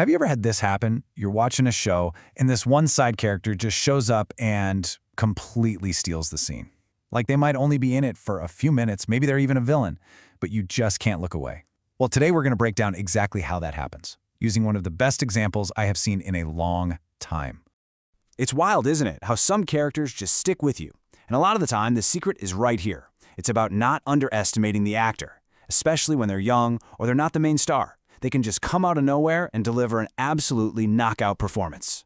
Have you ever had this happen? You're watching a show, and this one side character just shows up and completely steals the scene. Like they might only be in it for a few minutes, maybe they're even a villain, but you just can't look away. Well, today we're going to break down exactly how that happens, using one of the best examples I have seen in a long time. It's wild, isn't it, how some characters just stick with you. And a lot of the time, the secret is right here. It's about not underestimating the actor, especially when they're young or they're not the main star. They can just come out of nowhere and deliver an absolutely knockout performance.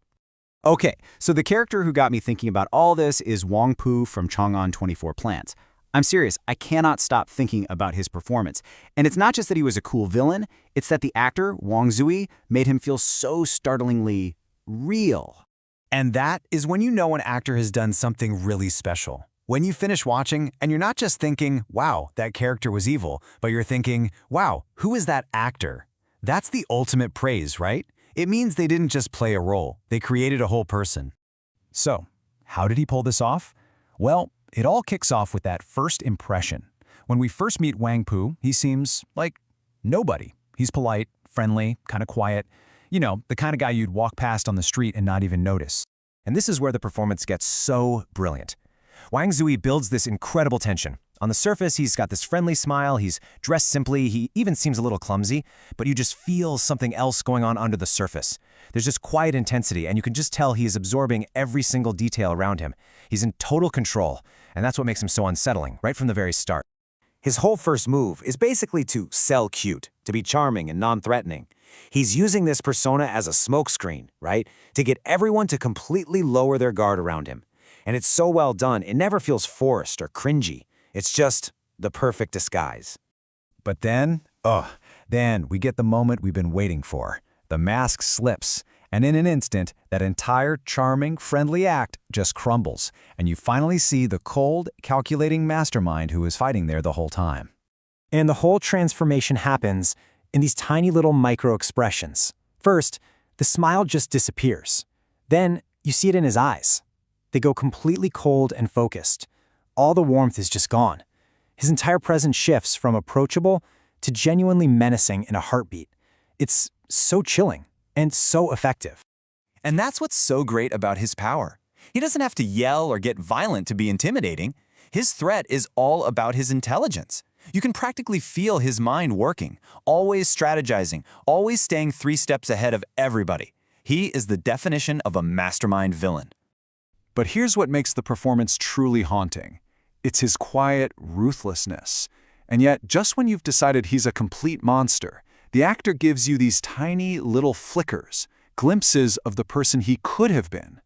Okay, so the character who got me thinking about all this is Wang from Chang'an 24 Plants. I'm serious, I cannot stop thinking about his performance. And it's not just that he was a cool villain, it's that the actor, Zuyi, made him feel so startlingly real. And that is when you know an actor has done something really special. When you finish watching and you're not just thinking, wow, that character was evil, but you're thinking, wow, who is that actor? That's the ultimate praise, right? It means they didn't just play a role, they created a whole person. So, how did he pull this off? Well, it all kicks off with that first impression. When we first meet Wang, he seems like nobody. He's polite, friendly, kind of quiet. You know, the kind of guy you'd walk past on the street and not even notice. And this is where the performance gets so brilliant. Wang Zuyi builds this incredible tension. On the surface, he's got this friendly smile, he's dressed simply, he even seems a little clumsy, but you just feel something else going on under the surface. There's this quiet intensity, and you can just tell he is absorbing every single detail around him. He's in total control, and that's what makes him so unsettling, right from the very start. His whole first move is basically to sell cute, to be charming and non-threatening. He's using this persona as a smokescreen, right? To get everyone to completely lower their guard around him. And it's so well done, it never feels forced or cringy. It's just the perfect disguise. But then we get the moment we've been waiting for. The mask slips, and in an instant, that entire charming, friendly act just crumbles, and you finally see the cold, calculating mastermind who was fighting there the whole time. And the whole transformation happens in these tiny little micro-expressions. First, the smile just disappears. Then, you see it in his eyes. They go completely cold and focused. All the warmth is just gone. His entire presence shifts from approachable to genuinely menacing in a heartbeat. It's so chilling and so effective. And that's what's so great about his power. He doesn't have to yell or get violent to be intimidating. His threat is all about his intelligence. You can practically feel his mind working, always strategizing, always staying 3 steps ahead of everybody. He is the definition of a mastermind villain. But here's what makes the performance truly haunting. It's his quiet ruthlessness. And yet, just when you've decided he's a complete monster, the actor gives you these tiny little flickers, glimpses of the person he could have been.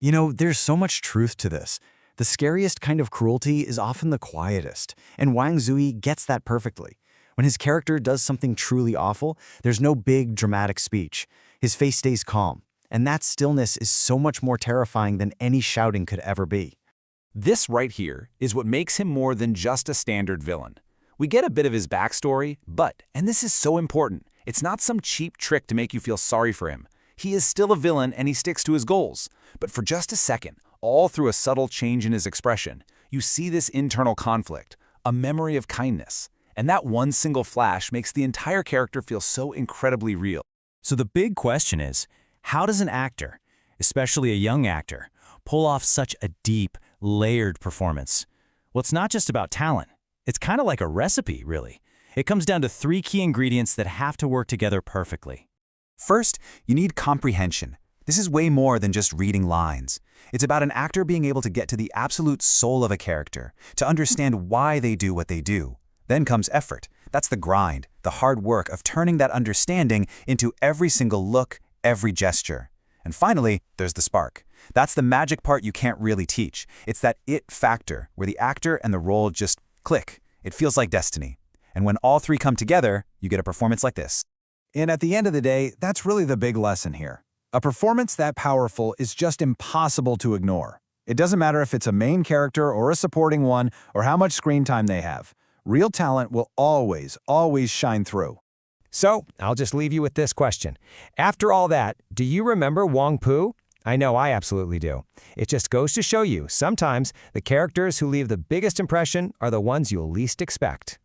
You know, there's so much truth to this. The scariest kind of cruelty is often the quietest, and Wang Zuyi gets that perfectly. When his character does something truly awful, there's no big, dramatic speech. His face stays calm, and that stillness is so much more terrifying than any shouting could ever be. This right here is what makes him more than just a standard villain. We get a bit of his backstory, but, and this is so important, it's not some cheap trick to make you feel sorry for him. He is still a villain and he sticks to his goals. But for just a second, all through a subtle change in his expression, you see this internal conflict, a memory of kindness. And that one single flash makes the entire character feel so incredibly real. So the big question is, how does an actor, especially a young actor, pull off such a deep, layered performance? Well, it's not just about talent. It's kind of like a recipe, really. It comes down to 3 key ingredients that have to work together perfectly. First, you need comprehension. This is way more than just reading lines. It's about an actor being able to get to the absolute soul of a character, to understand why they do what they do. Then comes effort. That's the grind, the hard work of turning that understanding into every single look, every gesture. And finally, there's the spark. That's the magic part you can't really teach. It's that it factor, where the actor and the role just click. It feels like destiny. And when all 3 come together, you get a performance like this. And at the end of the day, that's really the big lesson here. A performance that powerful is just impossible to ignore. It doesn't matter if it's a main character or a supporting one or how much screen time they have. Real talent will always shine through. So, I'll just leave you with this question. After all that, do you remember Wang? I know I absolutely do. It just goes to show you, sometimes the characters who leave the biggest impression are the ones you'll least expect.